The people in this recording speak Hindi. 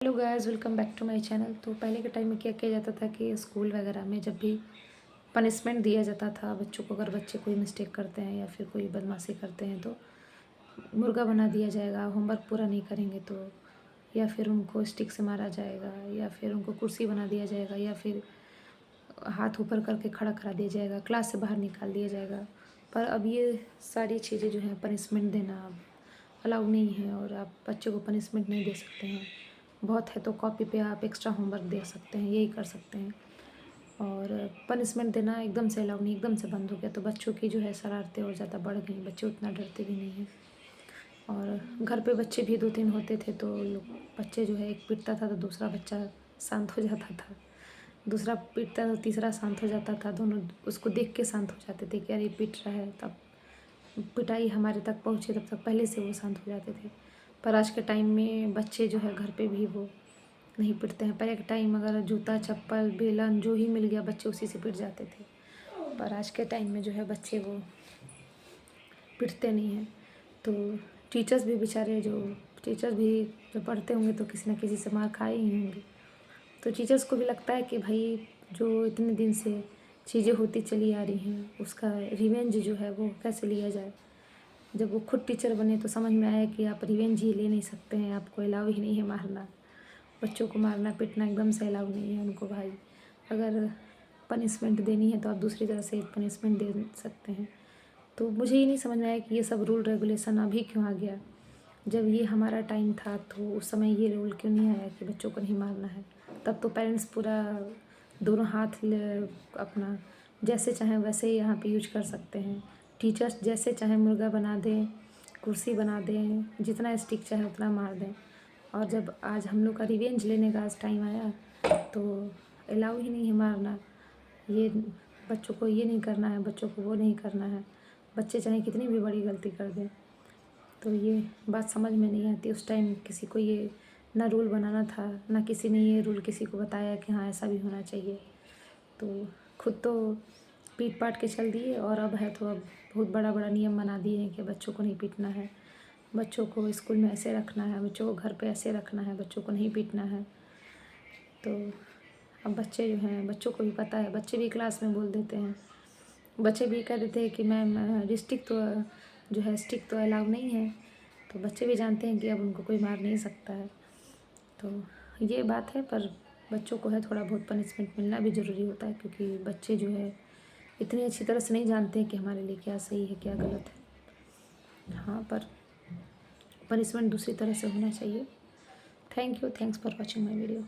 Hello guys, welcome back to my channel. तो पहले के टाइम में क्या किया जाता था कि स्कूल वगैरह में जब भी पनिशमेंट दिया जाता था बच्चों को, अगर बच्चे कोई मिस्टेक करते हैं या फिर कोई बदमाशी करते हैं तो मुर्गा बना दिया जाएगा। होमवर्क पूरा नहीं करेंगे तो, या फिर उनको स्टिक से मारा जाएगा, या फिर उनको कुर्सी बना दिया जाएगा, या फिर हाथ ऊपर करके खड़ा करा दिया जाएगा, क्लास से बाहर निकाल दिया जाएगा। पर अब ये सारी चीज़ें जो हैं पनिशमेंट देना अब अलाउ नहीं है, और आप बच्चों को पनिशमेंट नहीं दे सकते हैं। बहुत है तो कॉपी पे आप एक्स्ट्रा होमवर्क दे सकते हैं, यही कर सकते हैं। और पनिशमेंट देना एकदम से अलाउ नहीं, एकदम से बंद हो गया तो बच्चों की जो है शरारतें और ज़्यादा बढ़ गई। बच्चे उतना डरते भी नहीं हैं, और घर पे बच्चे भी 2-3 होते थे तो लोग बच्चे जो है, एक पीटता था तो दूसरा बच्चा शांत हो जाता था, दूसरा पीटता तो तीसरा शांत हो जाता था। दोनों उसको देख के शांत हो जाते थे कि अरे पीट रहा है, तब पिटाई हमारे तक पहुँचे तब तक पहले से वो शांत हो जाते थे। पर आज के टाइम में बच्चे जो है घर पे भी वो नहीं पिटते हैं। पहले के टाइम अगर जूता चप्पल बेलन जो ही मिल गया बच्चे उसी से पिट जाते थे, पर आज के टाइम में जो है बच्चे वो पिटते नहीं हैं। तो टीचर्स भी बेचारे टीचर्स भी जो पढ़ते होंगे तो किसी न किसी से मार खाए ही होंगे। तो टीचर्स को भी लगता है कि भाई जो इतने दिन से चीज़ें होती चली आ रही हैं उसका रिवेंज जो है वो कैसे लिया जाए। जब वो खुद टीचर बने तो समझ में आया कि आप रिवेंज ही ले नहीं सकते हैं, आपको अलाउ ही नहीं है मारना। बच्चों को मारना पीटना एकदम से अलाउ नहीं है उनको। भाई अगर पनिशमेंट देनी है तो आप दूसरी तरह से पनिशमेंट दे सकते हैं। तो मुझे ये नहीं समझ में आया कि ये सब रूल रेगुलेशन अभी क्यों आ गया। जब ये हमारा टाइम था तो उस समय ये रूल क्यों नहीं आया कि बच्चों को नहीं मारना है। तब तो पेरेंट्स पूरा दोनों हाथ अपना जैसे चाहें वैसे ही यहाँ पे यूज कर सकते हैं। टीचर्स जैसे चाहें मुर्गा बना दें, कुर्सी बना दें, जितना स्टिक चाहे उतना मार दें। और जब आज हम लोग का रिवेंज लेने का आज टाइम आया तो अलाउ ही नहीं है मारना। ये बच्चों को ये नहीं करना है, बच्चों को वो नहीं करना है। बच्चे चाहे कितनी भी बड़ी गलती कर दें तो ये बात समझ में नहीं आती। उस टाइम किसी को ये ना रूल बनाना था, ना किसी ने ये रूल किसी को बताया कि हाँ ऐसा भी होना चाहिए। तो खुद तो पीट पाट के चल दिए, और अब है तो अब बहुत बड़ा बड़ा नियम बना दिए हैं कि बच्चों को नहीं पीटना है, बच्चों को स्कूल में ऐसे रखना है, बच्चों को घर पे ऐसे रखना है, बच्चों को नहीं पीटना है। तो अब बच्चे जो हैं, बच्चों को भी पता है, बच्चे भी क्लास में बोल देते हैं। बच्चे भी कह देते हैं कि मैम स्टिक तो जो है स्टिक तो अलाउ नहीं है। तो बच्चे भी जानते हैं कि अब उनको कोई मार नहीं सकता है। तो ये बात है, पर बच्चों को है थोड़ा बहुत पनिशमेंट मिलना भी ज़रूरी होता है, क्योंकि बच्चे जो है इतनी अच्छी तरह से नहीं जानते हैं कि हमारे लिए क्या सही है क्या गलत है। हाँ, पर पनिशमेंट दूसरी तरह से होना चाहिए। Thank you, thanks for watching my video.